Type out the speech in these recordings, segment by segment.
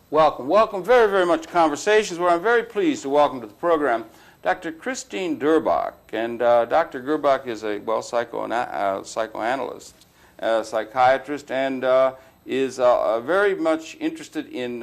Welcome. Welcome very, very much to Conversations, where I'm very pleased to welcome to the program Dr. Chrisitine Durbak. And Dr. Durbak is a, well, psychoanalyst, psychiatrist, and is very much interested in,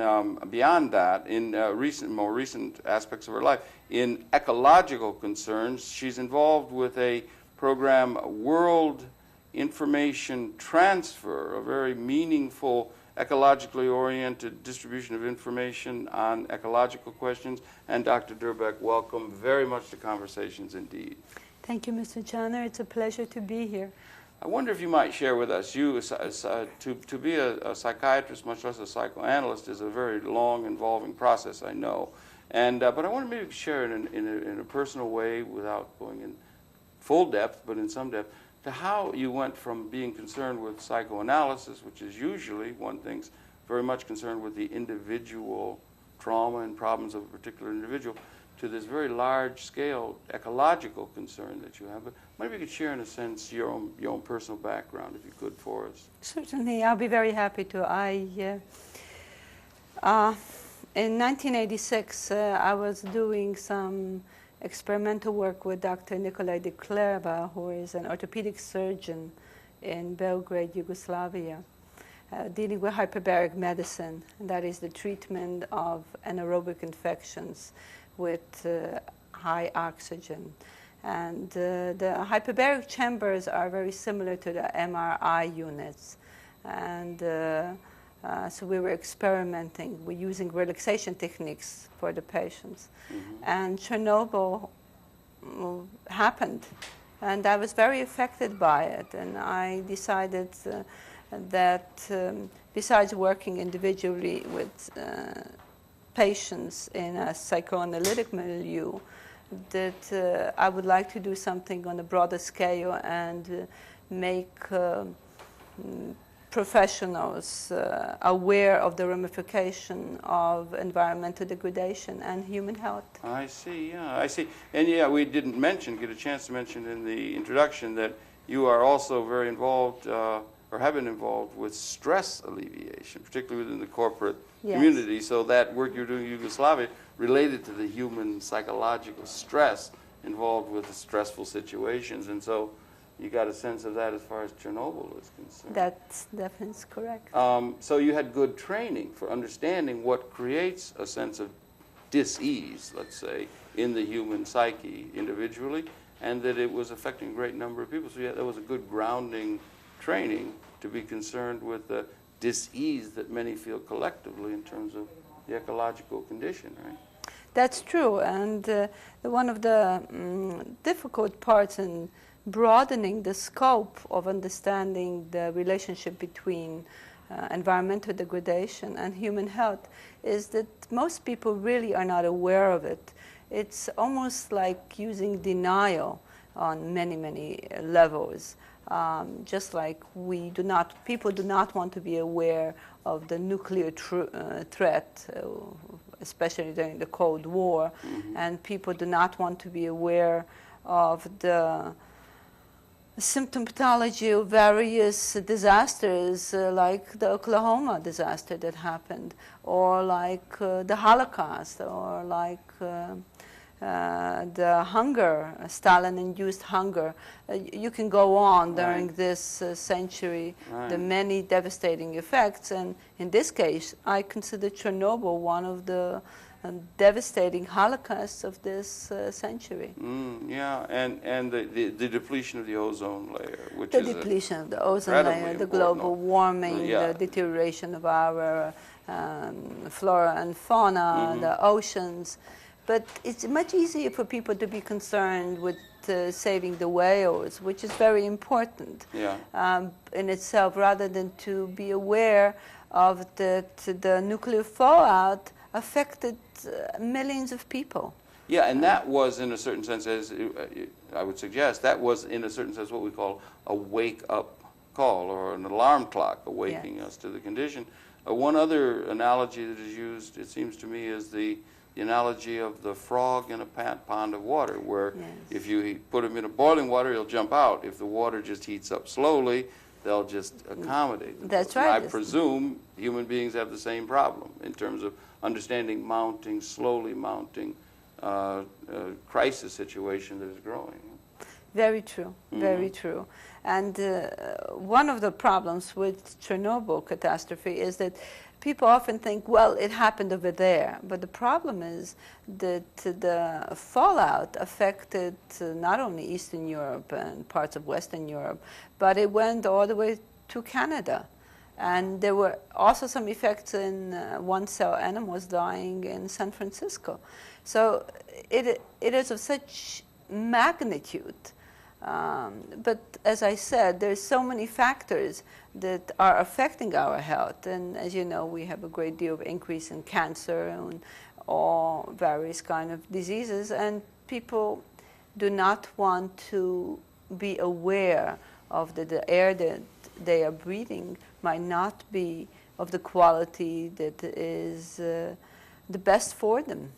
beyond that, in more recent aspects of her life, in ecological concerns. She's involved with a program, World Information Transfer, a very meaningful ecologically oriented distribution of information on ecological questions. And Dr. Durbak, welcome very much to Conversations indeed. Thank you, Mr. Johnner. It's a pleasure to be here. I wonder if you might share with us, to be a psychiatrist, much less a psychoanalyst, is a very long, involving process, I know. And but I wonder maybe share it in a personal way, without going in full depth, but in some depth, to how you went from being concerned with psychoanalysis, which is usually, one thinks, very much concerned with the individual trauma and problems of a particular individual, to this very large-scale ecological concern that you have. But maybe you could share, in a sense, your own personal background, if you could, for us. Certainly, I'll be very happy to. In 1986, I was doing some experimental work with Dr. Nicolae de Clerva, who is an orthopedic surgeon in Belgrade, Yugoslavia, dealing with hyperbaric medicine, and that is the treatment of anaerobic infections with high oxygen. And the hyperbaric chambers are very similar to the MRI units. And so we were experimenting. We're using relaxation techniques for the patients. Mm-hmm. And Chernobyl happened. And I was very affected by it. And I decided that besides working individually with patients in a psychoanalytic milieu, that I would like to do something on a broader scale and make professionals aware of the ramification of environmental degradation and human health. I see, yeah, I see. And yeah, we didn't get a chance to mention in the introduction that you are also very involved, or have been involved with stress alleviation, particularly within the corporate community. So that work you're doing in Yugoslavia related to the human psychological stress involved with the stressful situations. And so you got a sense of that as far as Chernobyl is concerned. That's definitely correct. So you had good training for understanding what creates a sense of dis-ease, let's say, in the human psyche individually, and that it was affecting a great number of people. So yeah, that was a good grounding training to be concerned with the dis-ease that many feel collectively in terms of the ecological condition, right? That's true, and one of the difficult parts in broadening the scope of understanding the relationship between environmental degradation and human health is that most people really are not aware of it. It's almost like using denial on many, many levels. Just like people do not want to be aware of the nuclear threat, especially during the Cold War, mm-hmm. and people do not want to be aware of the symptomatology of various disasters, like the Oklahoma disaster that happened, or like the Holocaust, or like the hunger, Stalin-induced hunger. You can go on during this century, the many devastating effects. And in this case, I consider Chernobyl one of the devastating holocausts of this century. Yeah, and the depletion of the ozone layer, which the is depletion of the ozone layer, the global warming, the deterioration of our flora and fauna, mm-hmm. the oceans. But it's much easier for people to be concerned with saving the whales, which is very important in itself, rather than to be aware of the nuclear fallout affected millions of people. Yeah, and that was, in a certain sense, as I would suggest, that was, in a certain sense, what we call a wake-up call, or an alarm clock awakening us to the condition. One other analogy that is used, it seems to me, is the analogy of the frog in a pond of water, where if you put him in a boiling water, he'll jump out. If the water just heats up slowly, they'll just accommodate themselves. That's right. I presume human beings have the same problem in terms of understanding mounting, slowly mounting crisis situation that is growing. Very true, very true. And one of the problems with Chernobyl catastrophe is that people often think, well, it happened over there. But the problem is that the fallout affected not only Eastern Europe and parts of Western Europe, but it went all the way to Canada. And there were also some effects in one-cell animals dying in San Francisco. So it is of such magnitude. But as I said, there's so many factors that are affecting our health. And as you know, we have a great deal of increase in cancer and all various kind of diseases. And people do not want to be aware of the air that they are breathing might not be of the quality that is the best for them.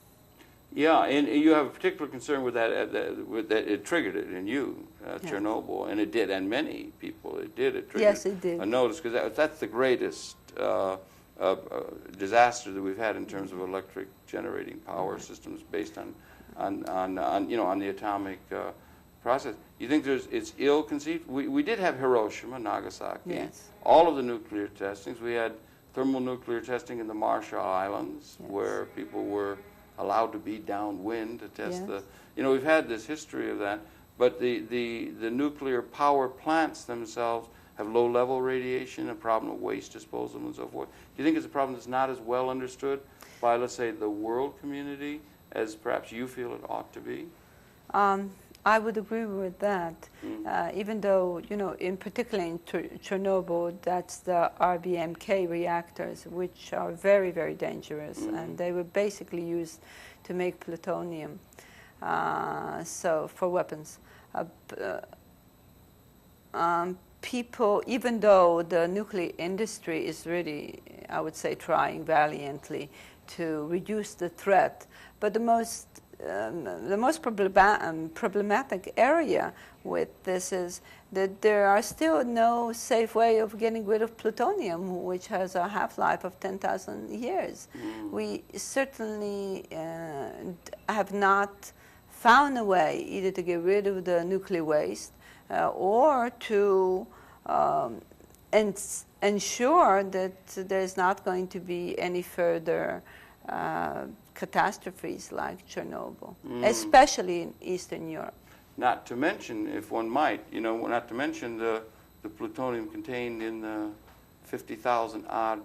Yeah, and you have a particular concern with that it triggered it in you, Yeah. Chernobyl, and it did, and many people, it did. It triggered Yes, it did. a notice, because that's the greatest disaster that we've had in terms of electric generating power systems based on the atomic process. You think it's ill-conceived? We did have Hiroshima, Nagasaki, Yes. all of the nuclear testings. We had thermonuclear testing in the Marshall Islands, Yes. where people were allowed to be downwind to test Yes. we've had this history of that, but the nuclear power plants themselves have low-level radiation, a problem of waste disposal and so forth. Do you think it's a problem that's not as well understood by, let's say, the world community as perhaps you feel it ought to be? I would agree with that. Even though, in particular in Chernobyl, that's the RBMK reactors, which are very, very dangerous, and they were basically used to make plutonium, so for weapons. People, even though the nuclear industry is really, I would say, trying valiantly to reduce the threat, but the most problematic area with this is that there are still no safe way of getting rid of plutonium, which has a half-life of 10,000 years. We certainly have not found a way either to get rid of the nuclear waste or to ensure that there's not going to be any further catastrophes like Chernobyl, especially in Eastern Europe. Not to mention, if one might, not to mention the plutonium contained in the 50,000 odd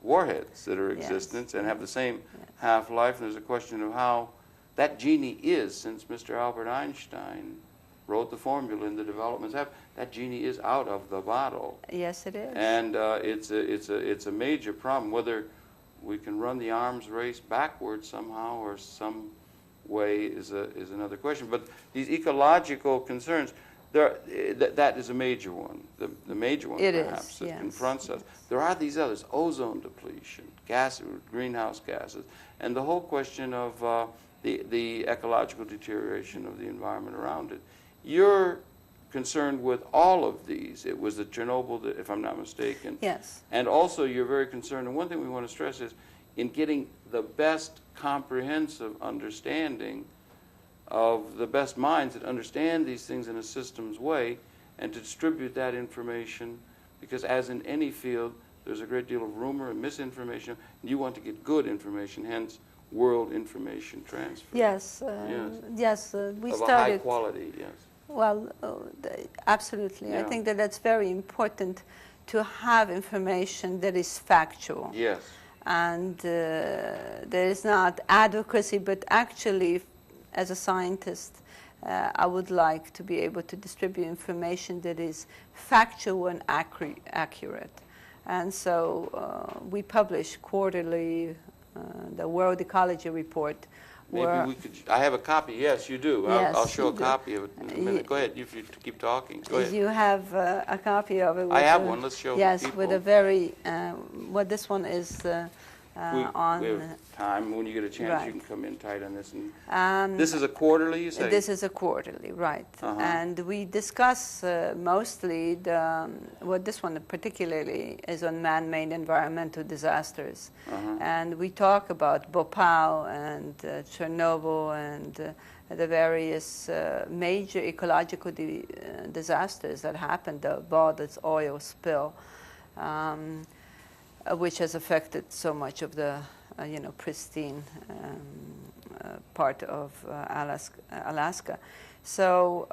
warheads that are in existence and have the same half-life. And there's a question of how that genie is, since Mr. Albert Einstein wrote the formula in the developments, that genie is out of the bottle. Yes, it is. And it's a major problem, whether we can run the arms race backwards somehow or some way is another question. But these ecological concerns, that is a major one, the major one perhaps that confronts us. There are these others, ozone depletion, greenhouse gases, and the whole question of the ecological deterioration of the environment around it. You're concerned with all of these. It was the Chernobyl, if I'm not mistaken. Yes. And also you're very concerned, and one thing we want to stress is in getting the best comprehensive understanding of the best minds that understand these things in a systems way and to distribute that information, because as in any field, there's a great deal of rumor and misinformation, and you want to get good information, hence world information transfer. Yes, we of started... a high quality, yes. Well, absolutely. I think that that's very important to have information that is factual. Yes. And there is not advocacy, but actually, as a scientist, I would like to be able to distribute information that is factual and accurate. And so we publish quarterly the World Ecology Report. Maybe we could. I have a copy. Yes, you do. Yes, I'll show a copy of it in a minute. Go ahead. You keep talking. Go ahead. You have a copy of it. I have one. Let's show yes, people. with a very. Well, this one is We have time. When you get a chance, right. you can come in tight on this. And this is a quarterly, you say? This is a quarterly, right. And we discuss mostly this one particularly is on man-made environmental disasters. And we talk about Bhopal and Chernobyl and the various major ecological disasters that happened, the Baltic oil spill, which has affected so much of the pristine part of Alaska. So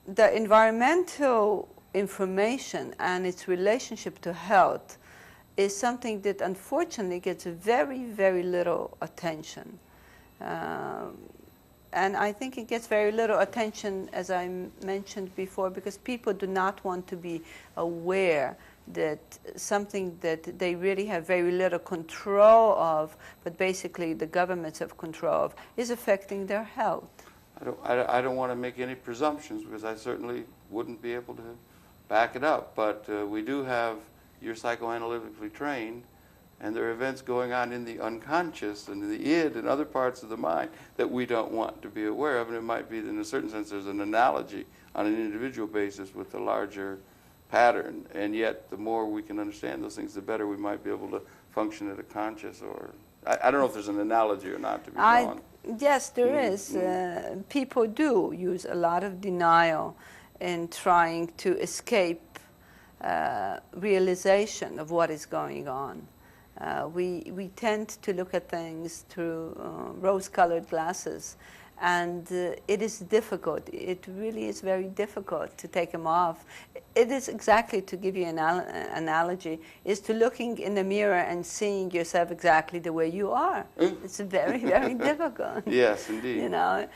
the environmental information and its relationship to health is something that unfortunately gets very, very little attention. And I think it gets very little attention, as I mentioned before, because people do not want to be aware that something that they really have very little control of, but basically the governments have control of, is affecting their health. I don't want to make any presumptions, because I certainly wouldn't be able to back it up, but we do have, you're psychoanalytically trained, and there are events going on in the unconscious and in the id and other parts of the mind that we don't want to be aware of, and it might be that in a certain sense there's an analogy on an individual basis with the larger pattern, and yet the more we can understand those things, the better we might be able to function at a conscious, or I don't know if there's an analogy or not to be drawn. Yes, there is. People do use a lot of denial in trying to escape realization of what is going on. We tend to look at things through rose-colored glasses, and it is difficult. It really is very difficult to take them off. It is exactly, to give you an analogy, is to looking in the mirror and seeing yourself exactly the way you are. It's very, very difficult. Yes, indeed. You know,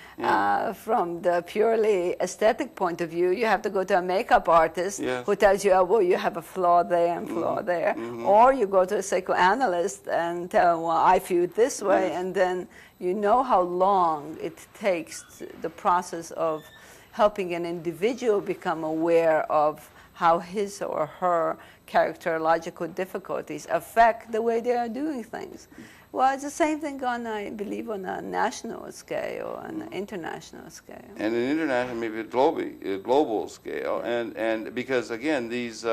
from the purely aesthetic point of view, you have to go to a makeup artist who tells you, oh, well, you have a flaw there and flaw there. Or you go to a psychoanalyst and tell him, well, I feel this way, and then you know how long it takes the process of helping an individual become aware of how his or her characterological difficulties affect the way they are doing things. Well, it's the same thing on, I believe, on a national scale and an international scale. And an international, maybe a global scale. And because, again, these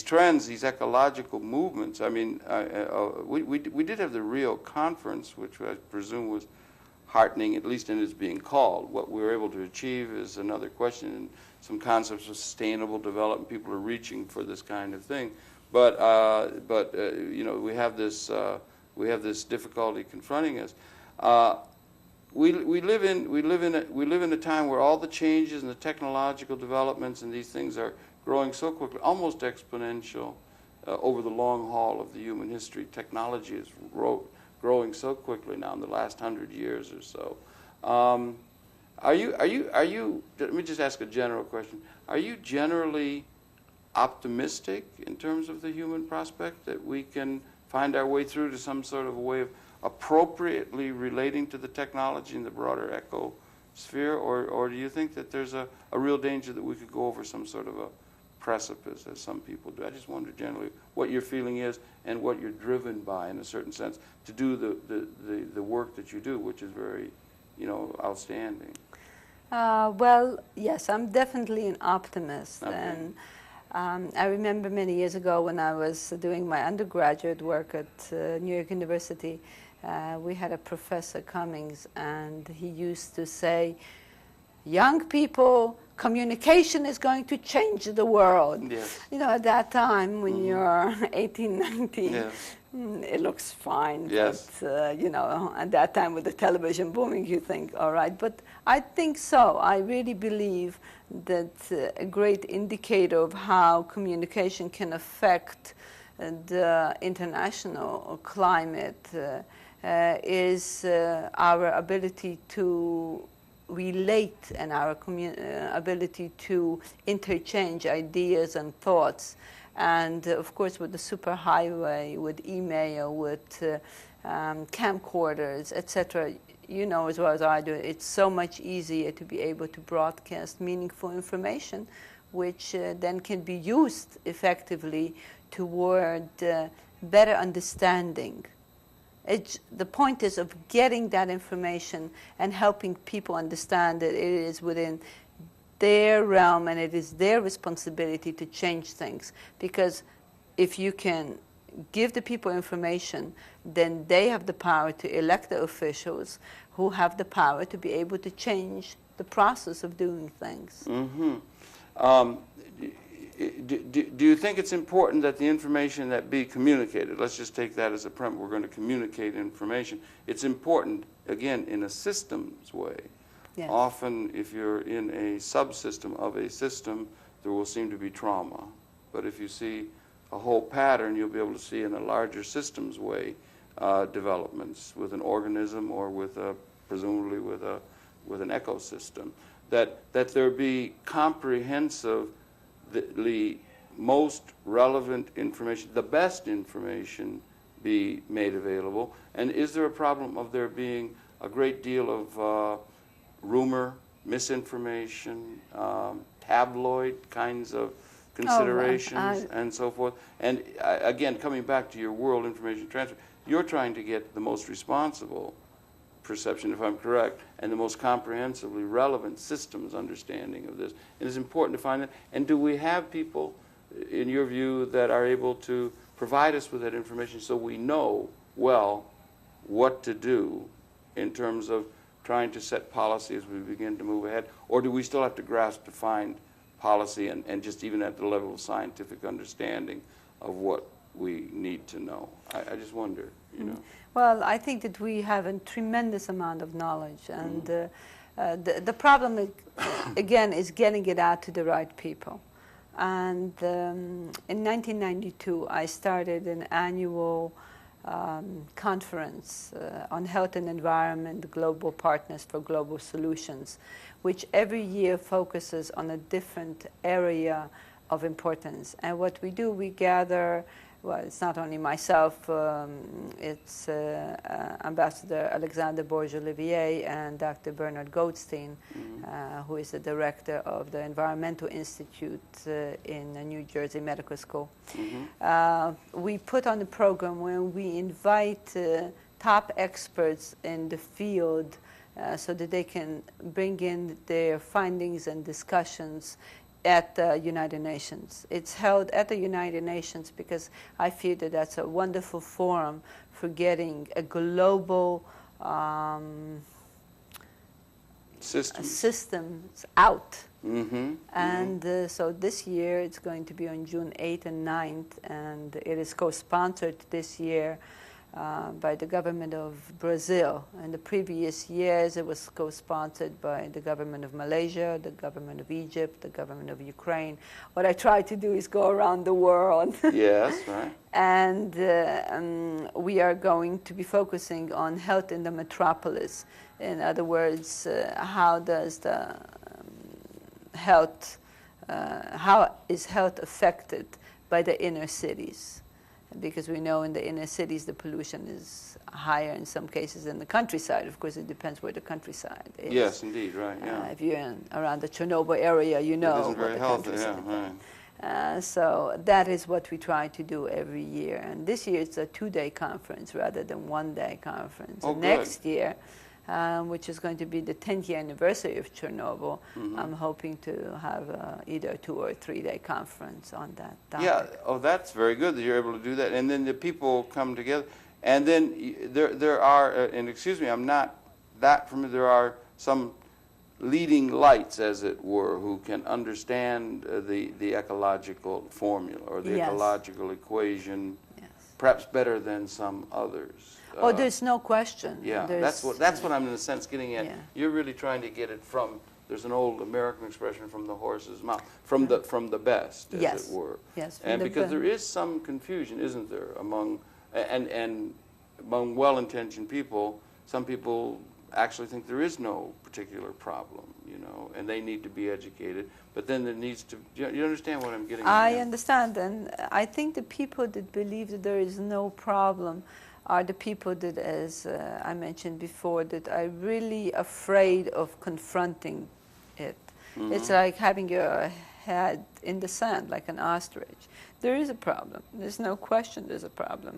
trends, these ecological movements, I mean, we did have the Rio conference, which I presume was heartening, at least in its being called. What we were able to achieve is another question, and some concepts of sustainable development. People are reaching for this kind of thing, but you know, we have this difficulty confronting us. We live in a time where all the changes and the technological developments and these things are growing so quickly, almost exponential, over the long haul of the human history. Technology is growing so quickly now in the last 100 years or so. Are you? Let me just ask a general question. Are you generally optimistic in terms of the human prospect that we can find our way through to some sort of a way of appropriately relating to the technology in the broader ecosphere, or do you think that there's a real danger that we could go over some sort of a precipice, as some people do? I just wonder generally what your feeling is and what you're driven by, in a certain sense, to do the work that you do, which is very, you know, outstanding. Well, yes, I'm definitely an optimist. Okay. And I remember many years ago when I was doing my undergraduate work at New York University, we had a Professor Cummings, and he used to say, young people, communication is going to change the world. Yes. You know, at that time, when you're 18, 19, Yes. It looks fine. Yes. But, you know, at that time with the television booming, you think, all right. But I think so. I really believe that a great indicator of how communication can affect the international climate is our ability to relate and our ability to interchange ideas and thoughts. And of course, with the superhighway, with email, with camcorders, etc., you know as well as I do, it's so much easier to be able to broadcast meaningful information, which then can be used effectively toward better understanding. The point is of getting that information and helping people understand that it is within their realm and it is their responsibility to change things. Because if you can give the people information, then they have the power to elect the officials who have the power to be able to change the process of doing things. Mm-hmm. Do you think it's important that the information that be communicated, let's just take that as a premise, we're going to communicate information, it's important, again, in a systems way. Yes. Often, if you're in a subsystem of a system, there will seem to be trauma. But if you see a whole pattern, you'll be able to see in a larger systems way developments with an organism or with presumably with an ecosystem. That there be comprehensive the most relevant information, the best information be made available? And is there a problem of there being a great deal of rumor, misinformation, tabloid kinds of considerations and so forth? And again, coming back to your world information transfer, you're trying to get the most responsible perception, if I'm correct, and the most comprehensively relevant systems understanding of this. It is important to find that. And do we have people, in your view, that are able to provide us with that information so we know well what to do in terms of trying to set policy as we begin to move ahead? Or do we still have to grasp to find policy and just even at the level of scientific understanding of what we need to know? I just wonder, you know. Well, I think that we have a tremendous amount of knowledge, and the problem, again, is getting it out to the right people. And in 1992, I started an annual conference on health and environment, global partners for global solutions, which every year focuses on a different area of importance. And what we do, we gather, well, it's not only myself, it's Ambassador Alexander Borges-Olivier and Dr. Bernard Goldstein, who is the director of the Environmental Institute in New Jersey Medical School. We put on the program where we invite top experts in the field so that they can bring in their findings and discussions at the United Nations. It's held at the United Nations because I feel that that's a wonderful forum for getting a global systems out. And so this year it's going to be on June 8th and 9th, and it is co-sponsored this year by the government of Brazil. In the previous years, it was co-sponsored by the government of Malaysia, the government of Egypt, the government of Ukraine. What I try to do is go around the world. Yes, right. And we are going to be focusing on health in the metropolis. In other words, how does the health, how is health affected by the inner cities? Because we know in the inner cities the pollution is higher in some cases than the countryside. Of course, it depends where the countryside is. Yes, indeed, right, yeah. If you're around the Chernobyl area, you know. It isn't very healthy, yeah, right. So that is what we try to do every year. And this year it's a 2-day conference rather than 1-day conference. Oh, and next year, which is going to be the 10th year anniversary of Chernobyl, I'm hoping to have either a 2- or 3-day conference on that topic. Yeah, oh, that's very good that you're able to do that. And then the people come together. And then there are, and excuse me, I'm not that familiar, there are some leading lights, as it were, who can understand the ecological formula or the ecological equation, perhaps better than some others. Oh, there's no question. Yeah, that's what I'm in a sense getting at. Yeah. You're really trying to get it from. There's an old American expression, from the horse's mouth, from the best, as it were. Yes. And because there is some confusion, isn't there, among and among well-intentioned people. Some people actually think there is no particular problem, you know, and they need to be educated. But then there needs to. You understand what I'm getting at? I understand, and I think the people that believe that there is no problem are the people that, as I mentioned before, that are really afraid of confronting it. It's like having your head in the sand like an ostrich. There is a problem. There's no question there's a problem.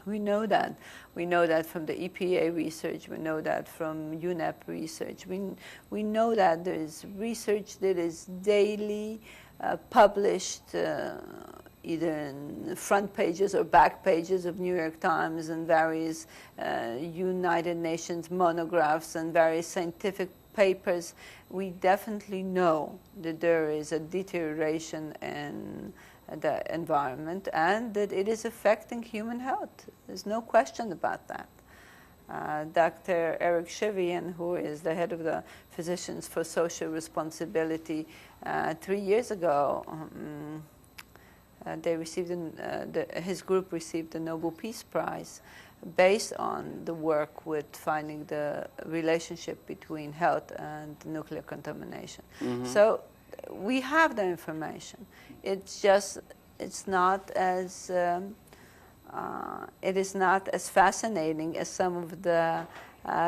We know that. We know that from the EPA research. We know that from UNEP research. We know that there is research that is daily published either in front pages or back pages of New York Times and various United Nations monographs and various scientific papers. We definitely know that there is a deterioration in the environment and that it is affecting human health. There's no question about that. Dr. Eric Shivian, who is the head of the Physicians for Social Responsibility, 3 years ago, they received his group received the Nobel Peace Prize based on the work with finding the relationship between health and nuclear contamination. So we have the information. It's just it is not as fascinating as some of the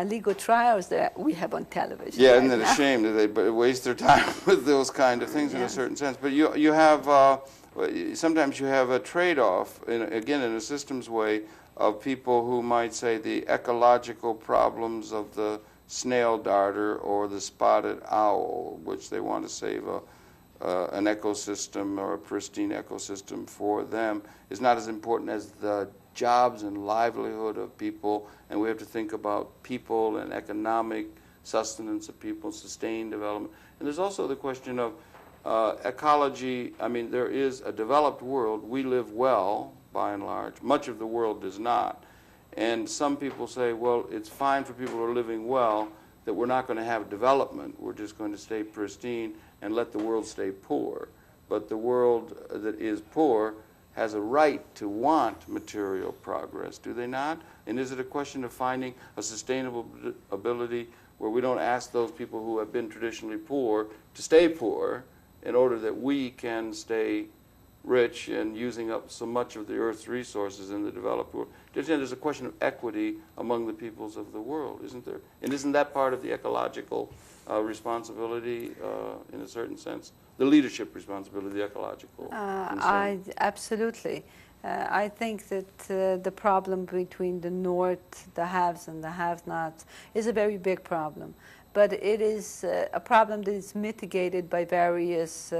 legal trials that we have on television. Yeah, right isn't it now. a shame that they waste their time with those kind of things in a certain sense? But you have sometimes you have a trade-off, again in a systems way, of people who might say the ecological problems of the snail darter or the spotted owl, which they want to save an ecosystem or a pristine ecosystem for them, is not as important as the jobs and livelihood of people, and we have to think about people and economic sustenance of people, sustained development. And there's also the question of ecology. I mean, there is a developed world. We live well, by and large. Much of the world does not. And some people say, well, it's fine for people who are living well that we're not going to have development. We're just going to stay pristine and let the world stay poor. But the world that is poor has a right to want material progress, do they not? And is it a question of finding a sustainable ability where we don't ask those people who have been traditionally poor to stay poor in order that we can stay rich and using up so much of the Earth's resources in the developed world? There's a question of equity among the peoples of the world, isn't there? And isn't that part of the ecological responsibility in a certain sense? The leadership responsibility, the ecological. Absolutely. I think that the problem between the North, the haves and the have-nots, is a very big problem. But it is a problem that is mitigated by various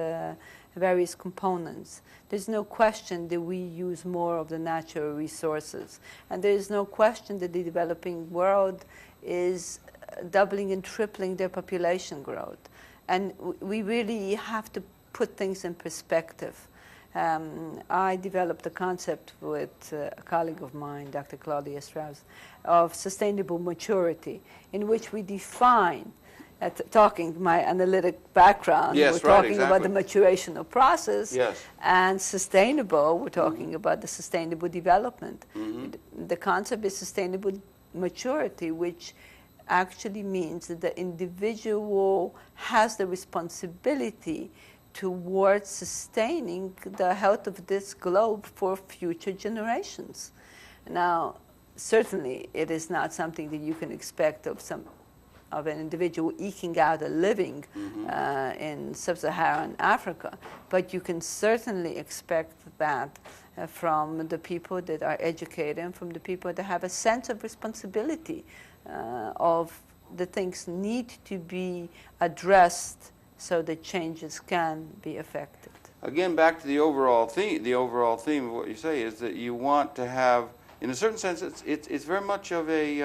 components. There's no question that we use more of the natural resources. And there is no question that the developing world is doubling and tripling their population growth. And we really have to put things in perspective. I developed a concept with a colleague of mine, Dr. Claudia Strauss, of sustainable maturity, in which we define, talking my analytic background, yes, we're right, talking exactly. about the maturational process, yes. and sustainable, we're talking about the sustainable development. The concept is sustainable maturity, which actually means that the individual has the responsibility towards sustaining the health of this globe for future generations. Now, certainly it is not something that you can expect of an individual eking out a living in sub-Saharan Africa, but you can certainly expect that from the people that are educated and from the people that have a sense of responsibility of the things need to be addressed so that changes can be effected. Again, back to the overall theme. The overall theme of what you say is that you want to have, in a certain sense, it's very much of a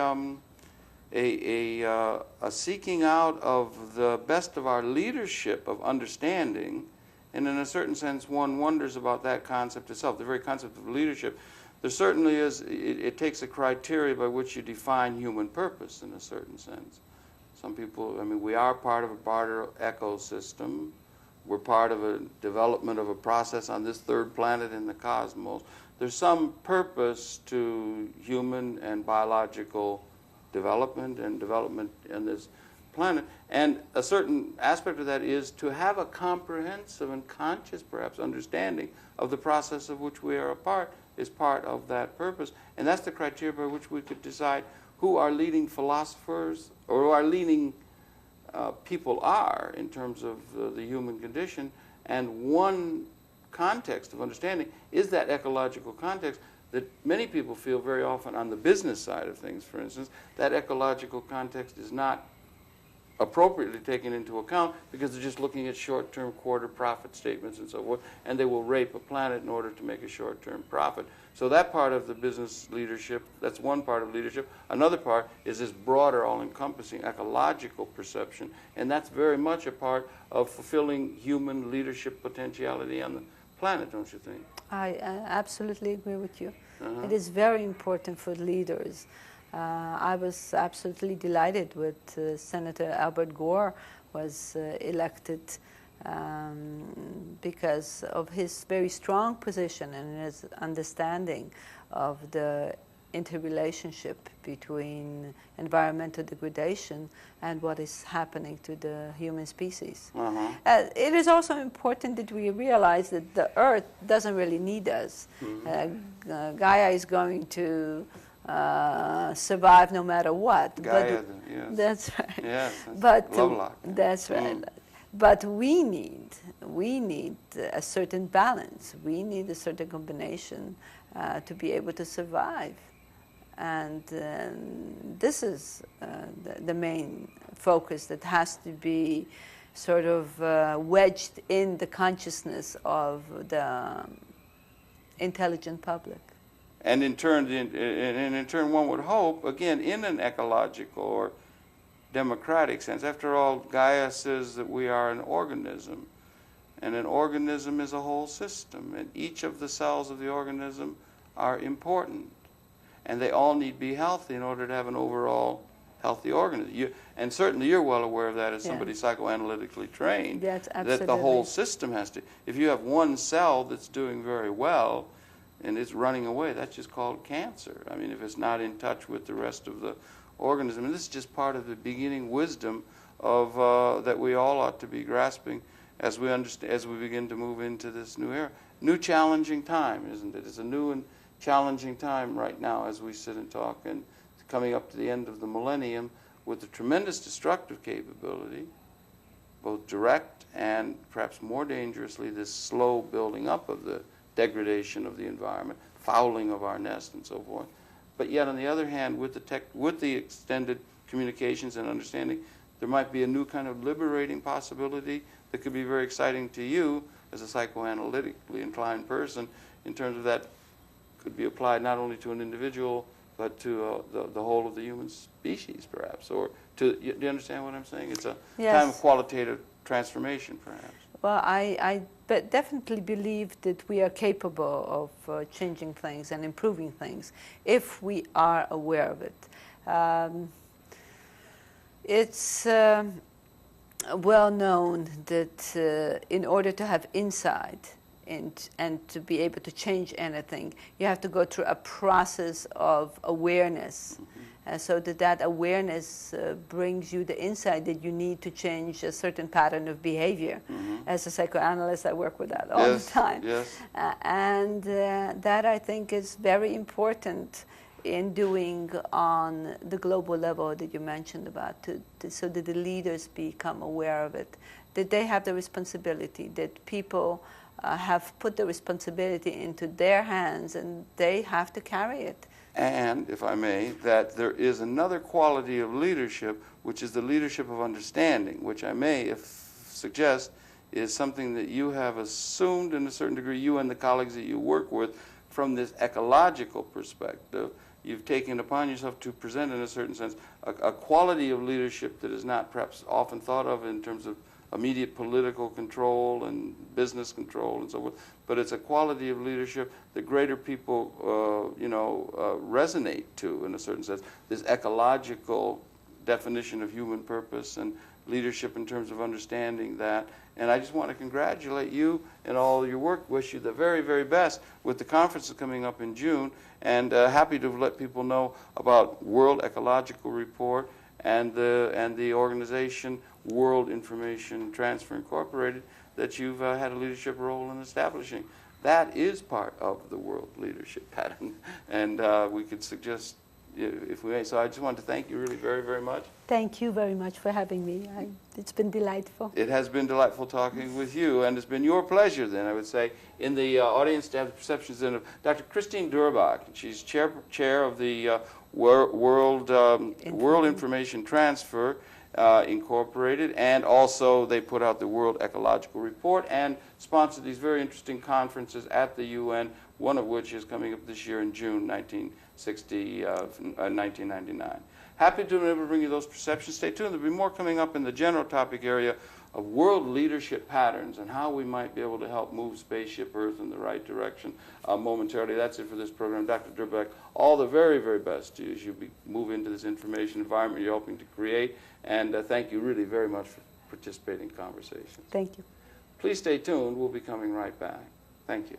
seeking out of the best of our leadership of understanding, and in a certain sense, one wonders about that concept itself, the very concept of leadership. There certainly is. It takes a criteria by which you define human purpose in a certain sense. Some people, I mean, we are part of a broader ecosystem. We're part of a development of a process on this third planet in the cosmos. There's some purpose to human and biological development and development in this planet. And a certain aspect of that is to have a comprehensive and conscious, perhaps, understanding of the process of which we are a part is part of that purpose. And that's the criteria by which we could decide who our leading philosophers or who our leading people are in terms of the human condition, And one context of understanding is that ecological context that many people feel very often on the business side of things, for instance, that ecological context is not appropriately taken into account because they're just looking at short-term quarter profit statements and so forth, and they will rape a planet in order to make a short-term profit. So that part of the business leadership, that's one part of leadership. Another part is this broader, all-encompassing ecological perception, and that's very much a part of fulfilling human leadership potentiality on the planet, don't you think? I absolutely agree with you. It is very important for leaders. I was absolutely delighted with Senator Albert Gore was elected because of his very strong position and his understanding of the interrelationship between environmental degradation and what is happening to the human species. It is also important that we realize that the Earth doesn't really need us. Gaia is going to survive no matter what. Gaia, yes. That's right. Yes, but Lovelock. that's right. But we need a certain balance. We need a certain combination to be able to survive. And this is the main focus that has to be sort of wedged in the consciousness of the intelligent public. And in turn, one would hope, again, in an ecological or democratic sense. After all, Gaia says that we are an organism, and an organism is a whole system, and each of the cells of the organism are important, and they all need to be healthy in order to have an overall healthy organism. And certainly you're well aware of that as somebody psychoanalytically trained, That's that the whole system has to. If you have one cell that's doing very well, and it's running away, that's just called cancer. I mean, if it's not in touch with the rest of the organism. And this is just part of the beginning wisdom of that we all ought to be grasping as we understand, as we begin to move into this new era. New challenging time, isn't it? It's a new and challenging time right now as we sit and talk, and coming up to the end of the millennium with a tremendous destructive capability, both direct and perhaps more dangerously this slow building up of the degradation of the environment, fouling of our nest and so forth. But yet on the other hand, with the extended communications and understanding, there might be a new kind of liberating possibility that could be very exciting to you as a psychoanalytically inclined person, in terms of that could be applied not only to an individual but to the whole of the human species, perhaps. Or to, do you understand what I'm saying? It's a time of qualitative transformation, perhaps. Well, I definitely believe that we are capable of changing things and improving things if we are aware of it. It's well known that in order to have insight and to be able to change anything, you have to go through a process of awareness. So that awareness brings you the insight that you need to change a certain pattern of behavior. As a psychoanalyst, I work with that all the time. And that, I think, is very important in doing on the global level that you mentioned about, so that the leaders become aware of it, that they have the responsibility, that people have put the responsibility into their hands and they have to carry it. And, if I may, that there is another quality of leadership, which is the leadership of understanding, which I may suggest is something that you have assumed in a certain degree, you and the colleagues that you work with, from this ecological perspective. You've taken upon yourself to present, in a certain sense, a quality of leadership that is not perhaps often thought of in terms of immediate political control and business control and so forth, but it's a quality of leadership that greater people, resonate to, in a certain sense. This ecological definition of human purpose and leadership in terms of understanding that. And I just want to congratulate you and all your work. Wish you the very, very best with the conferences coming up in June, and happy to let people know about World Ecological Report and the organization World Information Transfer Incorporated that you've had a leadership role in establishing. That is part of the world leadership pattern, and we could suggest if we may. So I just want to thank you really very, very much. Thank you very much for having me. It's been delightful. It has been delightful talking with you, and it's been your pleasure then, I would say, in the audience to have the perceptions of Dr. Cristine Durbak. She's chair of the World Information Transfer Incorporated, and also they put out the World Ecological Report and sponsor these very interesting conferences at the UN, one of which is coming up this year in June 1999. Happy to be able to bring you those perceptions. Stay tuned. There'll be more coming up in the general topic area of world leadership patterns and how we might be able to help move spaceship Earth in the right direction momentarily. That's it for this program. Dr. Durbak, all the very, very best to you as you move into this information environment you're hoping to create. And thank you really very much for participating in conversations. Thank you. Please stay tuned. We'll be coming right back. Thank you.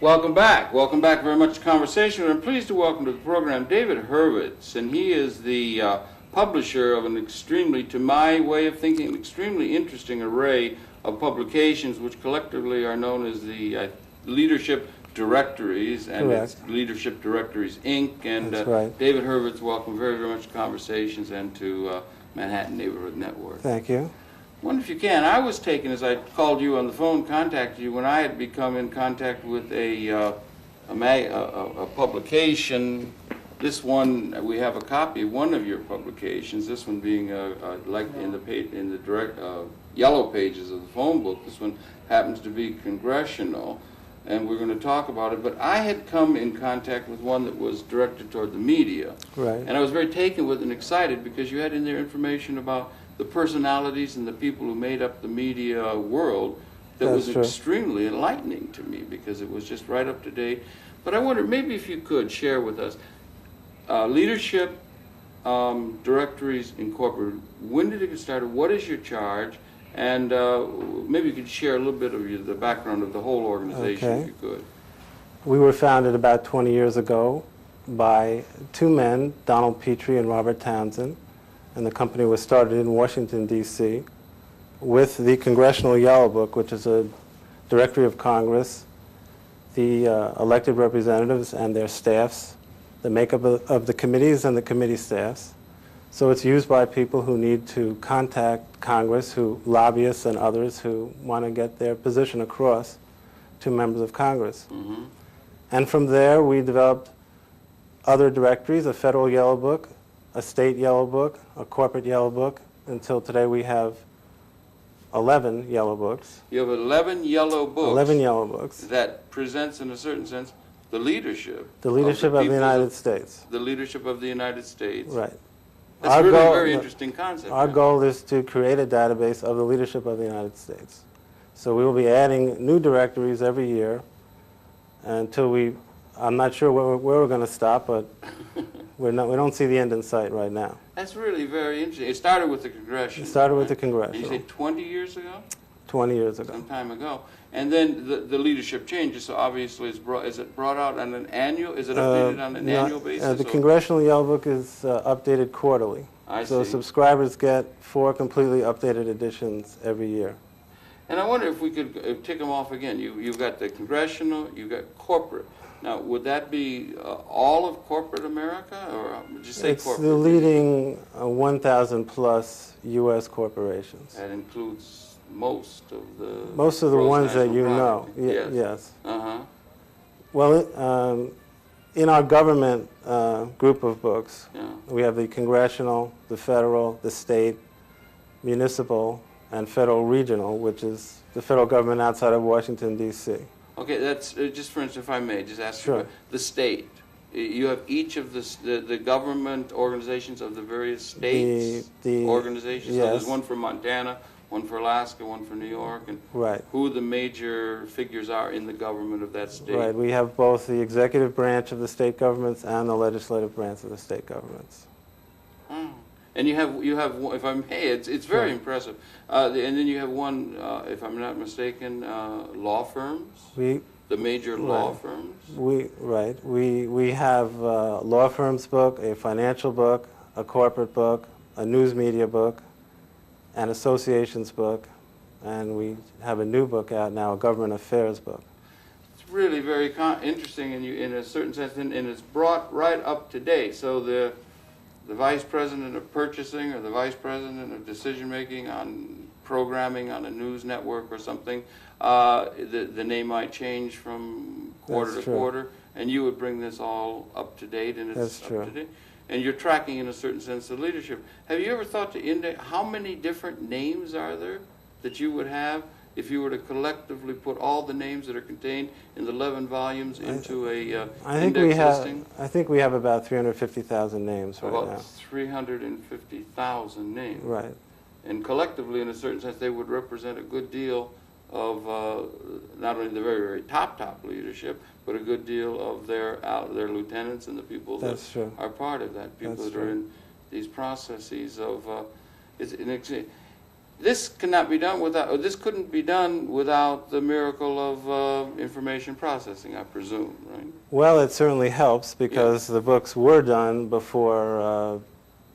Welcome back. Welcome back very much to Conversation. I'm pleased to welcome to the program David Hurvitz, and he is the publisher of an extremely, to my way of thinking, an extremely interesting array of publications which collectively are known as the Leadership Directories, and it's Leadership Directories, Inc. And That's right. David Hurvitz, welcome very, very much to Conversations and to Manhattan Neighborhood Network. Thank you. I wonder if you can. I was taken, as I called you on the phone, contacted you when I had become in contact with a publication. This one, we have a copy of one of your publications. This one being like in the direct yellow pages of the phone book. This one happens to be congressional, and we're going to talk about it. But I had come in contact with one that was directed toward the media, Right. and I was very taken with and excited because you had in there information about the personalities and the people who made up the media world that That's was true. extremely enlightening to me because it was just right up to date. But I wonder, maybe if you could share with us, Leadership Directories Incorporated, when did it get started? What is your charge? And maybe you could share a little bit of the background of the whole organization, Okay. if you could. We were founded about 20 years ago by two men, Donald Petrie and Robert Townsend, and the company was started in Washington, D.C., with the Congressional Yellow Book, which is a directory of Congress, the elected representatives and their staffs, the makeup of the committees and the committee staffs. So it's used by people who need to contact Congress, who lobbyists and others who want to get their position across to members of Congress. Mm-hmm. And from there, we developed other directories, a federal yellow book, a state yellow book, a corporate yellow book. Until today, we have 11 yellow books. You have 11 yellow books. 11 yellow books. That presents, in a certain sense, the leadership. The leadership of the people United States. The leadership of the United States. Right. That's really a very interesting concept. Our goal is to create a database of the leadership of the United States. So we will be adding new directories every year until I'm not sure where we're going to stop, but we don't see the end in sight right now. That's really very interesting. It started with the Congressional. It started with the And Congressional. you say 20 years ago? 20 years ago. Some time ago. And then the leadership changes, so obviously is it brought out on an annual, is it updated on an annual basis? The or- Congressional Yellow Book is updated quarterly. I So see. subscribers get 4 completely updated editions every year. And I wonder if we could tick them off again. You've got the Congressional, you've got corporate. Now, would that be all of corporate America, or just say It's corporate? the leading 1,000 plus U.S. corporations. That includes most of the Most of the gross ones that national you know. product. Yes. Uh-huh. Well, in our government group of books, Yeah. we have the congressional, the federal, the state, municipal, and federal regional, which is the federal government outside of Washington, D.C. Okay, that's just for instance, if I may, just ask Sure. you, the state. You have each of the government organizations of the various states The organizations. So yes. there's one for Montana, one for Alaska, one for New York, and Right. who the major figures are in the government of that state. Right. We have both the executive branch of the state governments and the legislative branch of the state governments. Oh. And you have, if I may, it's very impressive. And then you have one, if I'm not mistaken, law firms. The major law firms. We have a law firms book, a financial book, a corporate book, a news media book, an associations book, and we have a new book out now, a government affairs book. It's really very interesting in a certain sense, and it's brought right up to date. So the vice president of purchasing or the vice president of decision making on programming on a news network or something, the name might change from quarter to quarter, and you would bring this all up to date, and it's up to date. And you're tracking, in a certain sense, the leadership. Have you ever thought to index how many different names are there that you would have if you were to collectively put all the names that are contained in the 11 volumes into a index listing? I think we have about 350,000 names right now. About 350,000 names. Right. And collectively, in a certain sense, they would represent a good deal of not only the very, very top leadership, but a good deal of their lieutenants and the people that are part of that, people that are in these processes of. This cannot be done without, or this couldn't be done without the miracle of information processing, I presume, right? Well, it certainly helps because the books were done before.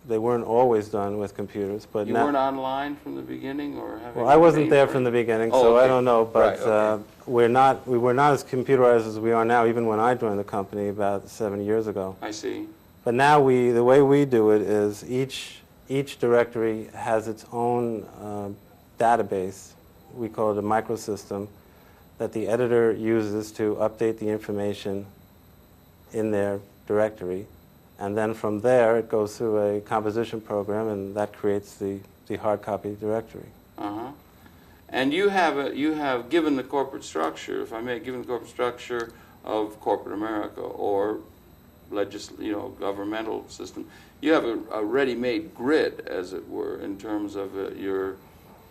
They weren't always done with computers, but you weren't online from the beginning, or having. Well, I wasn't there from the beginning, so I don't know. But we were not as computerized as we are now. Even when I joined the company about 7 years ago. I see. But now the way we do it is each directory has its own database. We call it a microsystem that the editor uses to update the information in their directory. And then from there, it goes through a composition program, and that creates the hard copy directory. Uh-huh. And you have given the corporate structure, if I may, given the corporate structure of corporate America or governmental system, you have a ready-made grid, as it were, in terms of your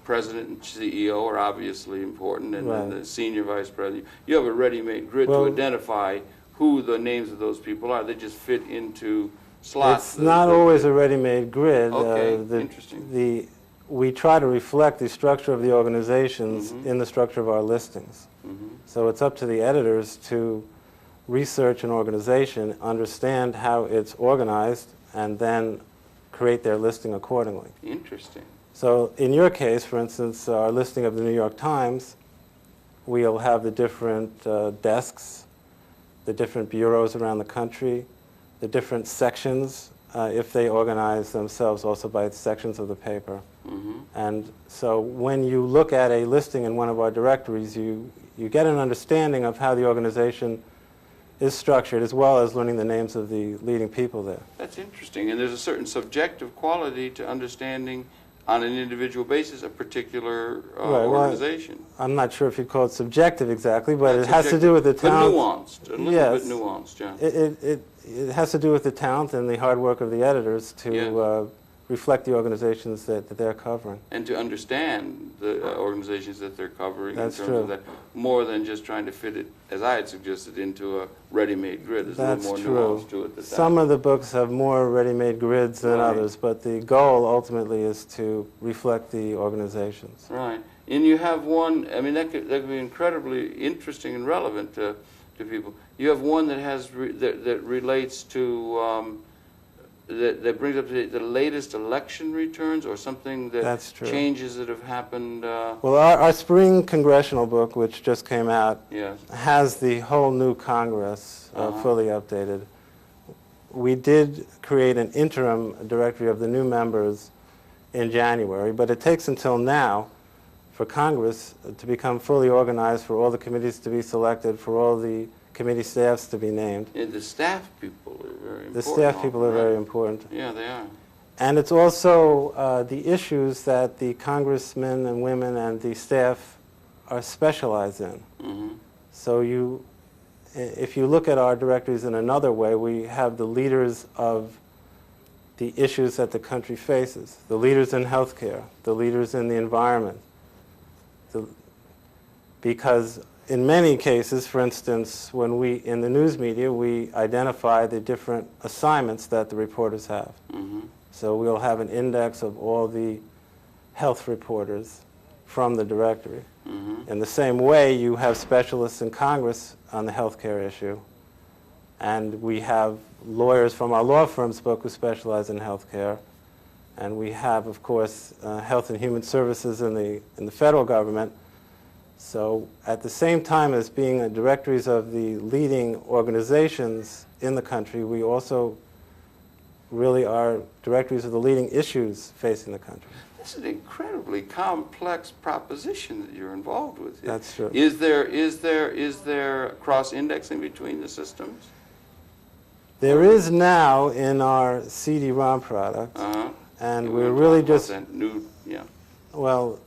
president and CEO are obviously important, and then the senior vice president. You have a ready-made grid to identify who the names of those people are. They just fit into slots. It's not always a ready-made grid. Okay, interesting. We try to reflect the structure of the organizations in the structure of our listings. So it's up to the editors to research an organization, understand how it's organized, and then create their listing accordingly. Interesting. So in your case, for instance, our listing of the New York Times, we'll have the different desks, the different bureaus around the country, the different sections, if they organize themselves also by sections of the paper. And so when you look at a listing in one of our directories, you get an understanding of how the organization is structured, as well as learning the names of the leading people there. That's interesting. And there's a certain subjective quality to understanding on an individual basis a particular organization. Well, I'm not sure if you'd call it subjective exactly, but it has to do with the talent. But nuanced, a little bit nuanced, yeah. It has to do with the talent and the hard work of the editors to reflect the organizations that they're covering. And to understand the organizations that they're covering. That's in terms of that, more than just trying to fit it, as I had suggested, into a ready-made grid. There's a little more nuance to it. Some of the books have more ready-made grids than others, but the goal ultimately is to reflect the organizations. Right. And you have one, I mean, that could be incredibly interesting and relevant to people. You have one that has that relates to that brings up the latest election returns, or something that changes that have happened. Well, our spring congressional book, which just came out, has the whole new Congress fully updated. We did create an interim directory of the new members in January, but it takes until now for Congress to become fully organized, for all the committees to be selected, for all the committee staffs to be named. And the staff people are very important. The staff people are very important. Yeah, they are. And it's also the issues that the congressmen and women and the staff are specialized in. So if you look at our directories in another way, we have the leaders of the issues that the country faces, the leaders in healthcare, the leaders in the environment. Because in many cases, for instance, when we, in the news media, we identify the different assignments that the reporters have. Mm-hmm. So we'll have an index of all the health reporters from the directory. Mm-hmm. In the same way, you have specialists in Congress on the healthcare issue, and we have lawyers from our law firm's book who specialize in healthcare, and we have, of course, health and human services in the federal government. So at the same time as being directories of the leading organizations in the country, we also really are directories of the leading issues facing the country. It's an incredibly complex proposition that you're involved with here. That's true. Is there cross-indexing between the systems? There is now in our CD-ROM product, Uh-huh. and You we're wanna really talk about just, that new, yeah. well,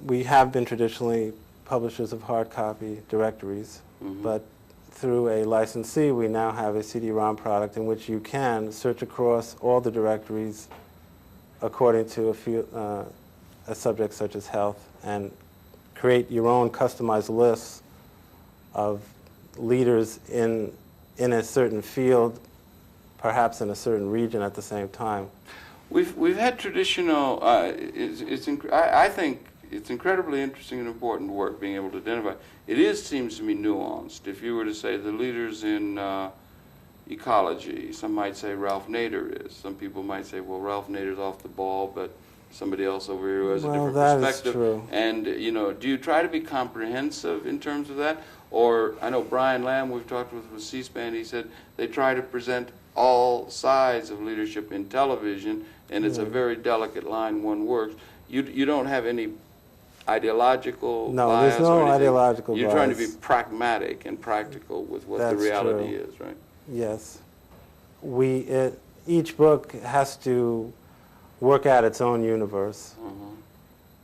we have been traditionally publishers of hard copy directories, Mhm. but through a licensee, we now have a CD-ROM product in which you can search across all the directories according to a subject such as health and create your own customized lists of leaders in a certain field, perhaps in a certain region at the same time. We've had traditional. I think it's incredibly interesting and important work being able to identify. It seems to me nuanced. If you were to say the leaders in ecology, some might say Ralph Nader is. Some people might say, well, Ralph Nader's off the ball, but somebody else over here who has a different perspective. Well, that is true. And do you try to be comprehensive in terms of that? Or I know Brian Lamb, we've talked with C-SPAN. He said they try to present all sides of leadership in television, and it's a very delicate line. One works. You don't have any ideological No, bias there's no or anything. ideological You're trying to be bias. pragmatic and practical with what the That's reality true. is, right? Yes. Each book has to work out its own universe.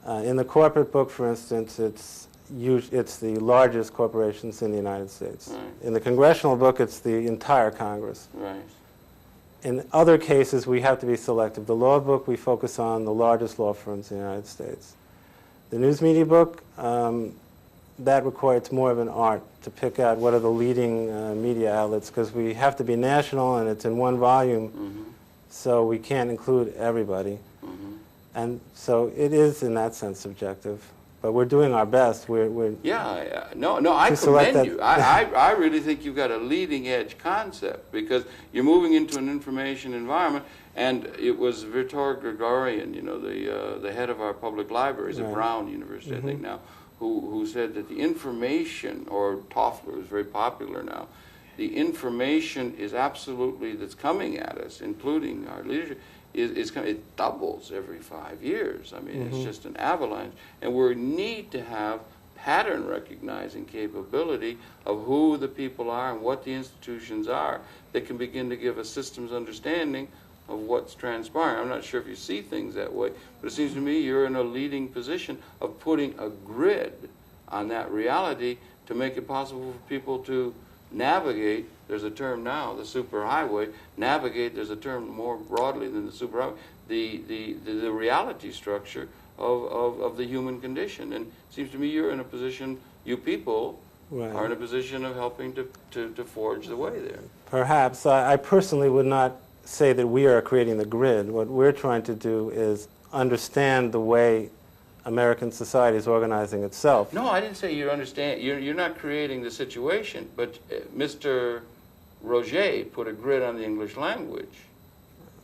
Mhm. In the corporate book, for instance, it's the largest corporations in the United States. Right. In the congressional book, it's the entire Congress. Right. In other cases, we have to be selective. The law book, we focus on the largest law firms in the United States. The news media book, that requires more of an art to pick out what are the leading media outlets, because we have to be national and it's in one volume, Mm-hmm. so we can't include everybody. Mm-hmm. And so it is, in that sense, subjective. But we're doing our best. Yeah, no, I To select commend that- you. I really think you've got a leading edge concept because you're moving into an information environment. And it was Vitor Gregorian, the head of our public libraries at Right. Brown University, I think now, who said that the information, or Toffler is very popular now, the information is absolutely, that's coming at us, including our leadership, it doubles every 5 years. I mean, it's just an avalanche. And we need to have pattern recognizing capability of who the people are and what the institutions are that can begin to give a systems understanding of what's transpiring. I'm not sure if you see things that way, but it seems to me you're in a leading position of putting a grid on that reality to make it possible for people to navigate. There's a term now, the superhighway. Navigate, there's a term more broadly than the superhighway, the reality structure of the human condition. And it seems to me you're in a position, you people Right. are in a position of helping to forge the way there. Perhaps. I personally would not say that we are creating the grid. What we're trying to do is understand the way American society is organizing itself. No, I didn't say you understand. You're not creating the situation, but Mr. Roget put a grid on the English language.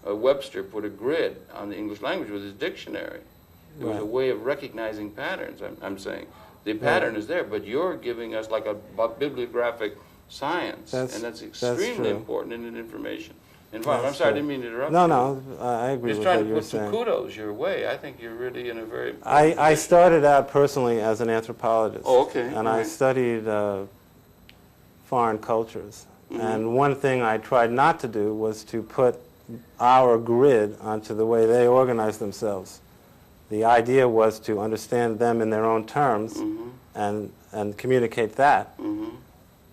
Webster put a grid on the English language with his dictionary. It was a Right. way of recognizing patterns, I'm saying. The pattern is there, but you're giving us like a bibliographic science, and that's extremely true. important in an information environment. I'm That's sorry, I true. didn't mean to interrupt No, you. no, I agree Just with trying what to you were put some saying. kudos your way. I think you're really in a very I started out personally as an anthropologist. Oh, okay. And All I right. studied foreign cultures. Mhm. And one thing I tried not to do was to put our grid onto the way they organize themselves. The idea was to understand them in their own terms Mhm. and communicate that. Mhm.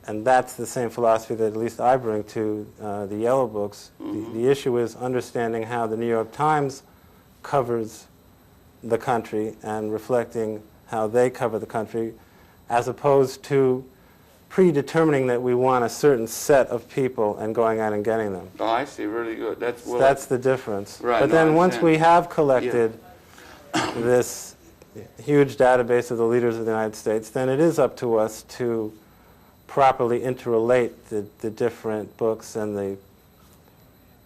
and that's the same philosophy that at least I bring to the yellow books. The issue is understanding how the New York Times covers the country and reflecting how they cover the country, as opposed to predetermining that we want a certain set of people and going out and getting them. Oh, I see. Really good. That's the difference. Right, but no, then I once understand. we have collected this huge database of the leaders of the United States, then it is up to us to properly interrelate the different books and the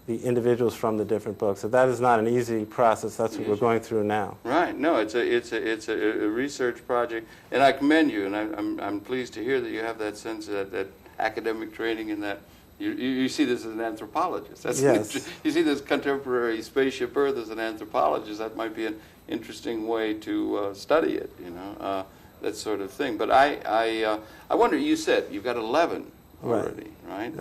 individuals from the different books. So that is not an easy process. That's what we're going through now. Right. No, it's a research project, and I commend you, and I'm pleased to hear that you have that sense of that academic training and that you see this as an anthropologist. That's Yes. You see this contemporary spaceship Earth as an anthropologist. That might be an interesting way to study it. You know, that sort of thing. But I wonder. You said you've got 11 already, right?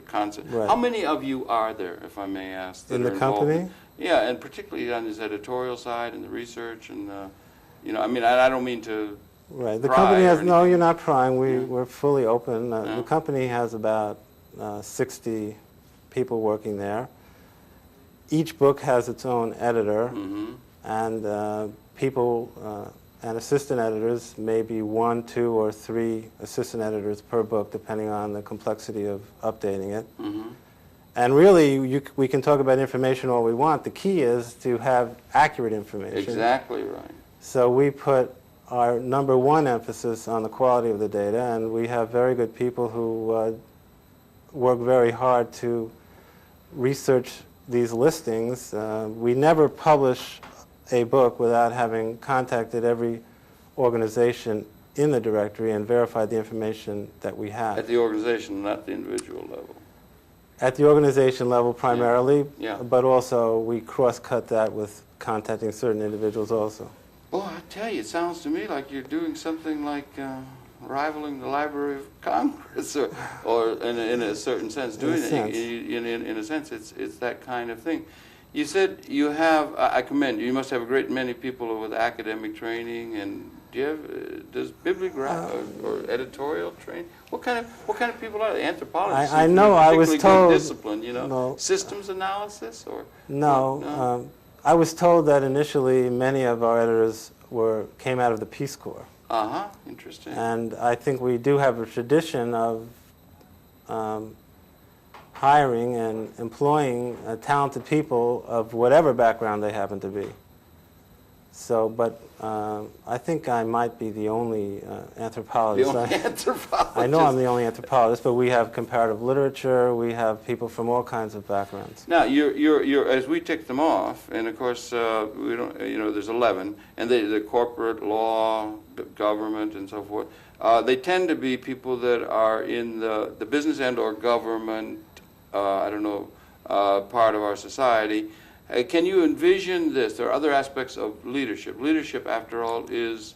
Concept. Right. How many of you are there, if I may ask? That In the are involved company? Yeah, and particularly on this editorial side and the research and, you know, I mean, I don't mean to Right. The pry company or has, no, anything. you're not prying. Yeah. We're fully open. Yeah. The company has about 60 people working there. Each book has its own editor, and people and assistant editors, maybe 1, 2, or 3 assistant editors per book, depending on the complexity of updating it. And really, we can talk about information all we want. The key is to have accurate information. Exactly right. So we put our number one emphasis on the quality of the data, and we have very good people who work very hard to research these listings. We never publish a book without having contacted every organization in the directory and verified the information that we have. At the organization, not the individual level. At the organization level primarily, Yeah. but also we cross-cut that with contacting certain individuals also. Boy, I tell you, it sounds to me like you're doing something like rivaling the Library of Congress, or in a certain sense, doing it. In a sense, it's that kind of thing. You said you have, I commend you, you must have a great many people with academic training, and do you have, does bibliograph or editorial training? What kind of people are they? Anthropologists? I know, I was told. Good discipline, you know? No. Systems analysis, or? No. I was told that initially many of our editors came out of the Peace Corps. Uh-huh, interesting. And I think we do have a tradition of hiring and employing talented people of whatever background they happen to be. So, but I think I might be the only anthropologist. The only anthropologist. I know I'm the only anthropologist, but we have comparative literature. We have people from all kinds of backgrounds. Now, you're as we tick them off, and of course we don't. You know, there's 11, and the corporate law, the government, and so forth. They tend to be people that are in the business and or government. I don't know, part of our society. Can you envision this? There are other aspects of leadership. Leadership, after all, is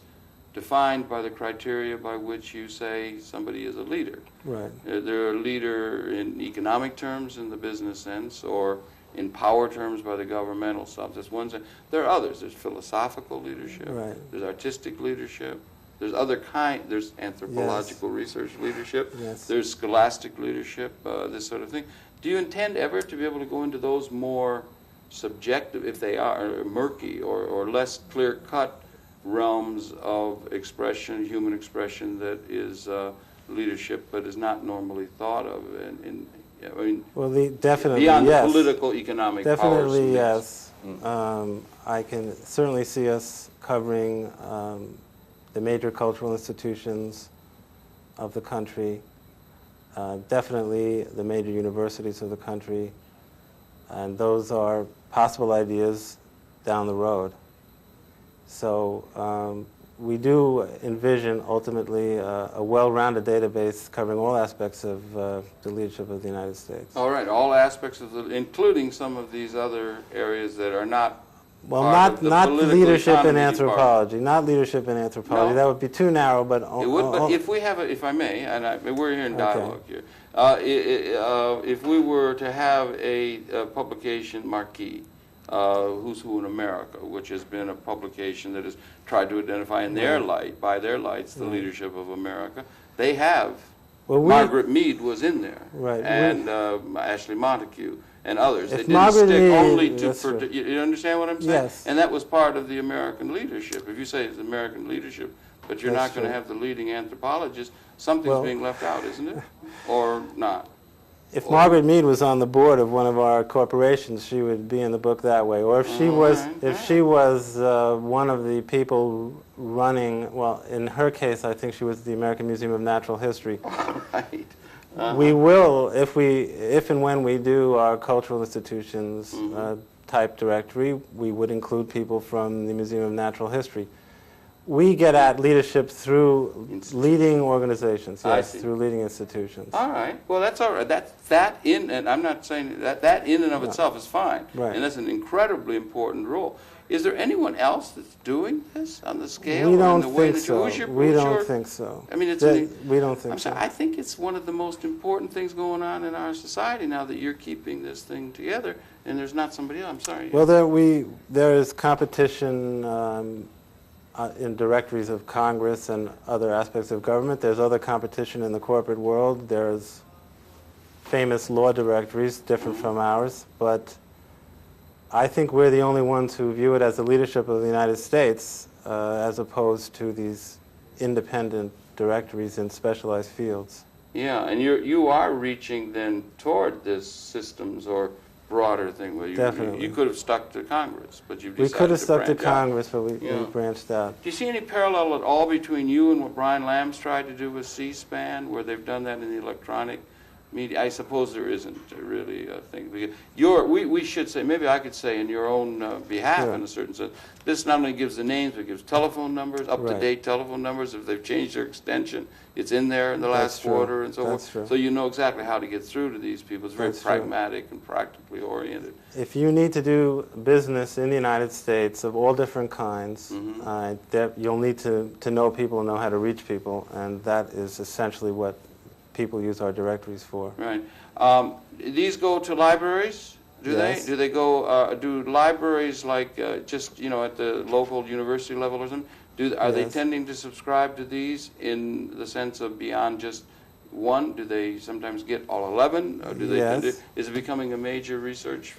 defined by the criteria by which you say somebody is a leader. Right. They're a leader in economic terms in the business sense, or in power terms by the governmental sense. That's one sense. There are others. There's philosophical leadership. Right. There's artistic leadership. There's other kind. There's anthropological research leadership. Yes. There's scholastic leadership. This sort of thing. Do you intend ever to be able to go into those more subjective, if they are murky or less clear-cut realms of expression, human expression, that is leadership, but is not normally thought of I mean, Well, definitely beyond yes. the political, economic powers? Definitely and yes. I can certainly see us covering the major cultural institutions of the country, definitely the major universities of the country, and those are possible ideas down the road. So we do envision ultimately a well-rounded database covering all aspects of the leadership of the United States. All right, all aspects of including some of these other areas that are not. Well, part of the not political leadership in economy anthropology. Not leadership in anthropology. No. That would be too narrow. But It would, but if we have, if I may, and we're here in dialogue here, if we were to have a publication marquee, Who's Who in America, which has been a publication that has tried to identify in their light, by their lights, the leadership of America, they have Well, Margaret Mead was in there, Right. and Ashley Montague and others. They If didn't Margaret stick Mead- only to. that's true. You understand what I'm saying? Yes. And that was part of the American leadership. If you say it's American leadership, but you're That's not going to true. have the leading anthropologist, something's Well- being left out, isn't it? Or not? If Margaret Mead was on the board of one of our corporations, she would be in the book that way. Or if she was, one of the people running, well, in her case, I think she was the American Museum of Natural History. Right. We will, if and when we do our cultural institutions type directory, we would include people from the Museum of Natural History. We get at leadership through leading organizations, I yes, see. through leading institutions. All right. Well, that's all right. That in, and I'm not saying that in and of itself is fine. Right. And that's an incredibly important role. Is there anyone else that's doing this on the scale? We or don't in the way think that you- so. We don't think so. I mean, it's We don't think I'm so. sorry, I think it's one of the most important things going on in our society now that you're keeping this thing together, and there's not somebody else. I'm sorry. Well, there is competition in directories of Congress and other aspects of government. There's other competition in the corporate world. There's famous law directories, different from ours, but I think we're the only ones who view it as the leadership of the United States as opposed to these independent directories in specialized fields. Yeah, and you are reaching then toward this systems or broader thing where Definitely. you could have stuck to Congress, but you've We decided could have stuck to branch out. Congress, but we Yeah. branched out. Do you see any parallel at all between you and what Brian Lamb's tried to do with C-SPAN, where they've done that in the electronic media? I suppose there isn't really a thing. We should say, maybe I could say in your own behalf Sure. in a certain sense, this not only gives the names, but gives telephone numbers, up-to-date Right. telephone numbers. If they've changed their extension, it's in there in the That's last true. quarter and so That's forth. true. So you know exactly how to get through to these people. It's very That's true. pragmatic and practically oriented. If you need to do business in the United States of all different kinds, you'll need to know people and know how to reach people, and that is essentially what people use our directories for. Right. These go to libraries? Do Yes. they? Do they go? Do libraries like just at the local university level or something? Are they Yes. tending to subscribe to these in the sense of beyond just one? Do they sometimes get all 11? Or do they? Yes. Is it becoming a major research?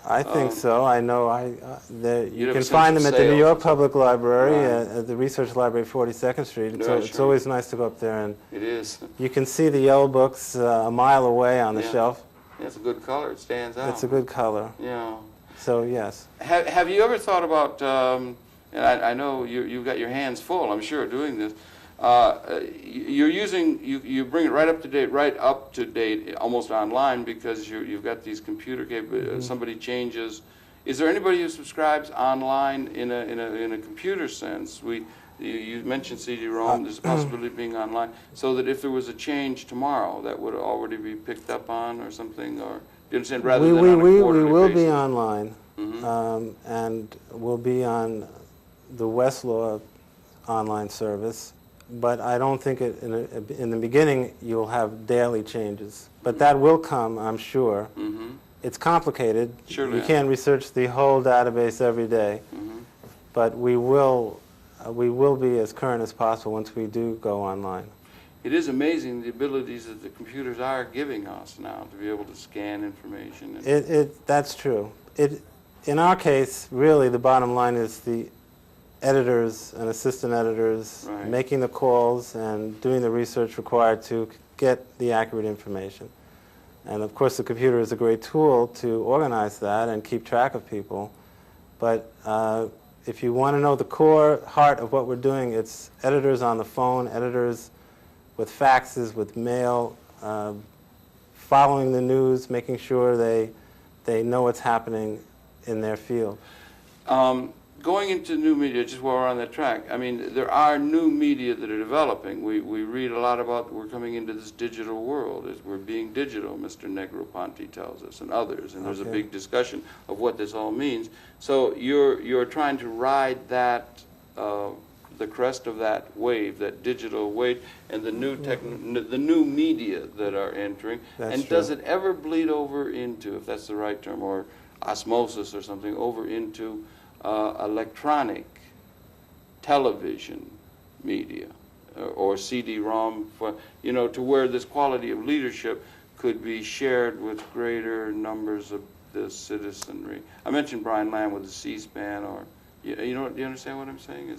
I think so. I know. You'd You have can a sense find of them at the New sales York or Public Library, Right. at the Research Library, 42nd Street. It's, Yeah, it's sure. always nice to go up there, and It is. you can see the yellow books a mile away on the Yeah. shelf. It's a good color. It stands out. It's a good color. Yeah. So yes. Have you ever thought about, and I know you've got your hands full, I'm sure, doing this, you bring it right up to date, almost online, because you've got these computer capabilities. Somebody changes. Is there anybody who subscribes online in a computer sense? You mentioned CD-ROM. There's a possibility of being online, so that if there was a change tomorrow, that would already be picked up on or something, or do you understand? Rather than on a we quarterly will be basis. online, and we'll be on the Westlaw online service. But I don't think in the beginning you'll have daily changes. But that will come, I'm sure. It's complicated. Surely. You can't research the whole database every day. But we will be as current as possible once we do go online. It is amazing the abilities that the computers are giving us now to be able to scan information. And That's true. In our case, really, the bottom line is the editors and assistant editors Right. making the calls and doing the research required to get the accurate information. And of course, the computer is a great tool to organize that and keep track of people. But if you want to know the core heart of what we're doing, it's editors on the phone, editors with faxes, with mail, following the news, making sure they know what's happening in their field. Going into new media, just while we're on that track, I mean, there are new media that are developing. We read a lot about we're coming into this digital world. As we're being digital, Mr. Negroponte tells us, and others. And there's a Okay. big discussion of what this all means. So you're trying to ride that, the crest of that wave, that digital wave, and the new media that are entering. That's and true. does it ever bleed over into, if that's the right term, or osmosis or something, over into electronic television media? or CD-ROM, for, you know, to where this quality of leadership could be shared with greater numbers of the citizenry. I mentioned Brian Lamb with the C-SPAN, or you know, do you understand what I'm saying?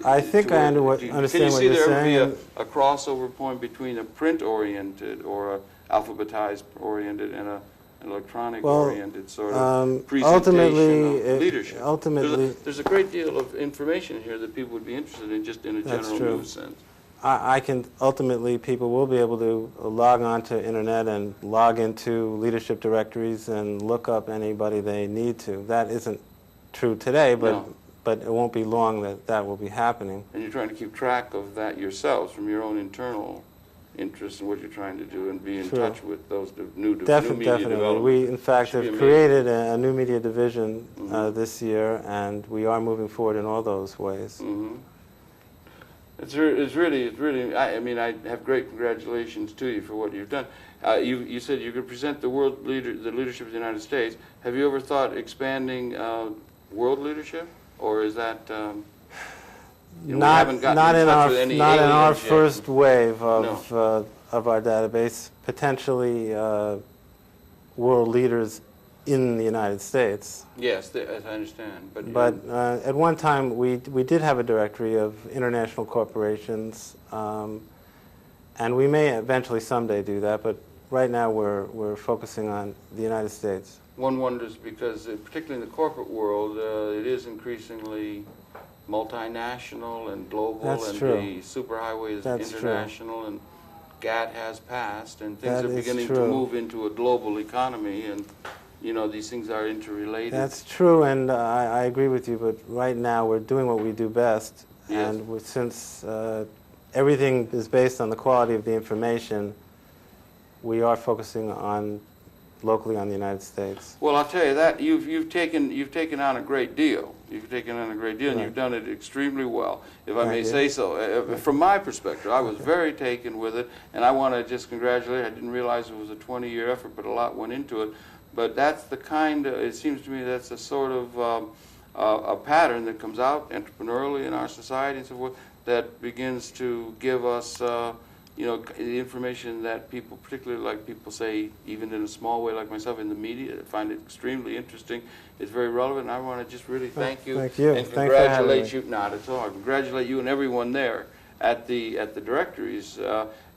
I think I understand what you're saying. Can you see there would be a crossover point between a print-oriented or a alphabetized-oriented and an electronic-oriented sort of presentation of leadership? Ultimately, there's a great deal of information here that people would be interested in, just in a general news sense. Ultimately, people will be able to log on to internet and log into leadership directories and look up anybody they need to. That isn't true today, but it won't be long that that will be happening. And you're trying to keep track of that yourselves from your own internal interests in what you're trying to do, and be in touch with those new media definitely. We, in fact, have created a new media division this year, and we are moving forward in all those ways. Mm-hmm. It's really, I mean, I have great congratulations to you for what you've done. You said you could present the leadership of the United States. Have you ever thought expanding world leadership, or is that you know, not in our first wave of our database? Potentially world leaders in the United States. Yes, as I understand. But at one time we did have a directory of international corporations, and we may eventually someday do that. But right now we're focusing on the United States. One wonders because, particularly in the corporate world, it is increasingly multinational and global. That's and true. The superhighway is That's international, true. and GATT has passed, and things That are is beginning to true. move into a global economy, and you know, these things are interrelated. That's true, and I agree with you, but right now we're doing what we do best, Yes. and since everything is based on the quality of the information, we are focusing locally on the United States. Well, I'll tell you that you've taken on a great deal. You've taken on a great deal, and Right. you've done it extremely well, if I Thank may you. say so. From my perspective, I was very taken with it, and I want to just congratulate. I didn't realize it was a 20-year effort, but a lot went into it. But that's the kind of, it seems to me that's a sort of a pattern that comes out entrepreneurially in our society and so forth, that begins to give us you know, the information that people, particularly like people say, even in a small way like myself in the media, find it extremely interesting. It's very relevant, and I want to just really thank you. Thank you. And Thanks for having congratulate me. you, not at all, congratulate you and everyone there at the Directories,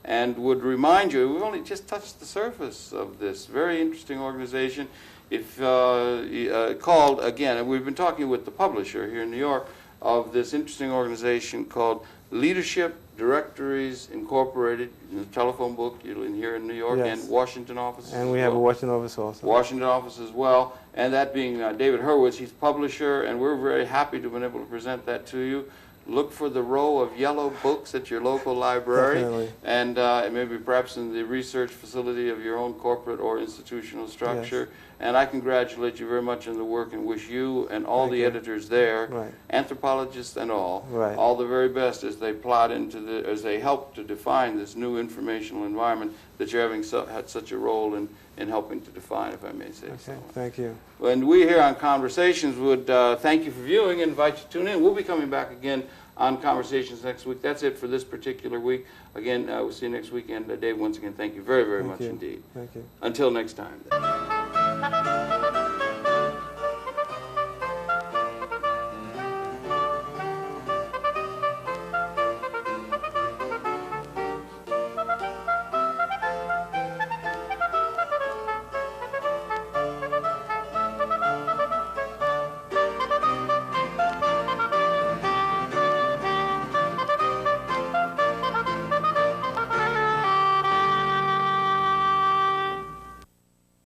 and would remind you, we've only just touched the surface of this very interesting organization. If called, again, and we've been talking with the publisher here in New York of this interesting organization called Leadership Directories Incorporated, in the telephone book here in New York, Yes. and Washington office. And we have a Washington office also. Washington office as well, and that being David Hurvitz, he's publisher, and we're very happy to have been able to present that to you. Look for the row of yellow books at your local library, Definitely. and maybe perhaps in the research facility of your own corporate or institutional structure. Yes. And I congratulate you very much on the work and wish you and all Thank the you. editors there, Right. anthropologists and all, Right. all the very best as they plot as they help to define this new informational environment that you're having had such a role in helping to define, if I may say so. Okay, thank you. And we here on Conversations would thank you for viewing and invite you to tune in. We'll be coming back again on Conversations next week. That's it for this particular week. Again, we'll see you next week. And Dave, once again, thank you very, very much indeed. Thank you. Until next time.